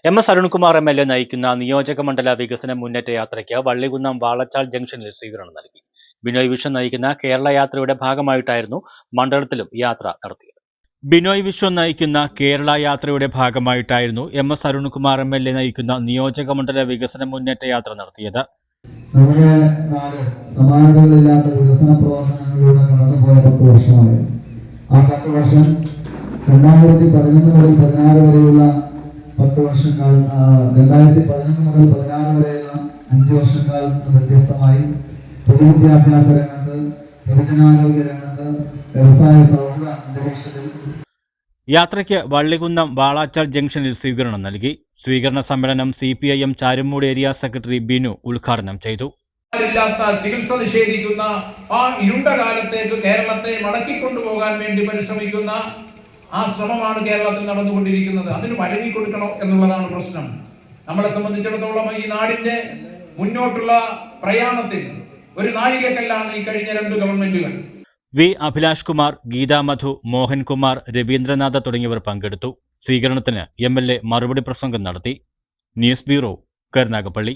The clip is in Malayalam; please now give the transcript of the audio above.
എം.എസ്. അരുൺകുമാർ എം.എൽ.എ. നയിക്കുന്ന നിയോജകമണ്ഡല വികസന മുന്നേറ്റ യാത്രയ്ക്ക് വള്ളികുന്നം വാളച്ചാൽ ജംഗ്ഷനിൽ സ്വീകരണം നൽകി. ബിനോയ് വിശ്വം നയിക്കുന്ന കേരള യാത്രയുടെ ഭാഗമായിട്ടായിരുന്നു മണ്ഡലത്തിലും യാത്ര നടത്തിയത്. ബിനോയ് വിശ്വം നയിക്കുന്ന കേരള യാത്രയുടെ ഭാഗമായിട്ടായിരുന്നു എം.എസ്. അരുൺകുമാർ എം.എൽ.എ. നയിക്കുന്ന നിയോജകമണ്ഡല വികസന മുന്നേറ്റ യാത്ര നടത്തിയത്. നമ്മുടെ നാട് സമാനതകളില്ലാത്ത വികസന പ്രവർത്തനങ്ങളിലൂടെ കടന്നുപോയ 10 വർഷമായി. ആ 10 വർഷം 2011 മുതൽ 16 വരെയുള്ള 10 വർഷക്കാലം 2011 മുതൽ 16 വരെയുള്ള 5 വർഷക്കാലം വ്യത്യസ്തമായി പൊതുവിദ്യാഭ്യാസ രംഗത്ത്, പൊതുജനാരോഗ്യ രംഗത്ത്, വ്യവസായ സൗഹൃദ അന്തരീക്ഷത്തിൽ യാത്രയ്ക്ക് വള്ളികുന്നം വാളാച്ചാൽ ജംഗ്ഷനിൽ സ്വീകരണം നൽകി. സ്വീകരണ സമ്മേളനം CPIM Charummood area secretary Binu ഉദ്ഘാടനം ചെയ്തു. ചികിത്സ നിഷേധിക്കുന്ന ആ ഇരുണ്ട കാലത്തേക്ക് കേരളത്തെ മടക്കിക്കൊണ്ടുപോകാൻ വേണ്ടി പരിശ്രമിക്കുന്ന ആ ശ്രമമാണ് കേരളത്തിൽ നടന്നുകൊണ്ടിരിക്കുന്നത്. അതിന് വഴങ്ങി കൊടുക്കണോ എന്നുള്ളതാണ് പ്രശ്നം. നമ്മളെ സംബന്ധിച്ചിടത്തോളം ഈ നാടിന്റെ മുന്നോട്ടുള്ള പ്രയാണത്തിൽ ഒരു നാഴികക്കല്ലാണ് ഈ കഴിഞ്ഞ 2 ഗവൺമെന്റുകൾ. വി. അഭിലാഷ് കുമാർ, ഗീതാ മധു, മോഹൻകുമാർ, രവീന്ദ്രനാഥ തുടങ്ങിയവർ പങ്കെടുത്തു. സ്വീകരണത്തിന് MLA മറുപടി പ്രസംഗം നടത്തി. News bureau, Karunagappally.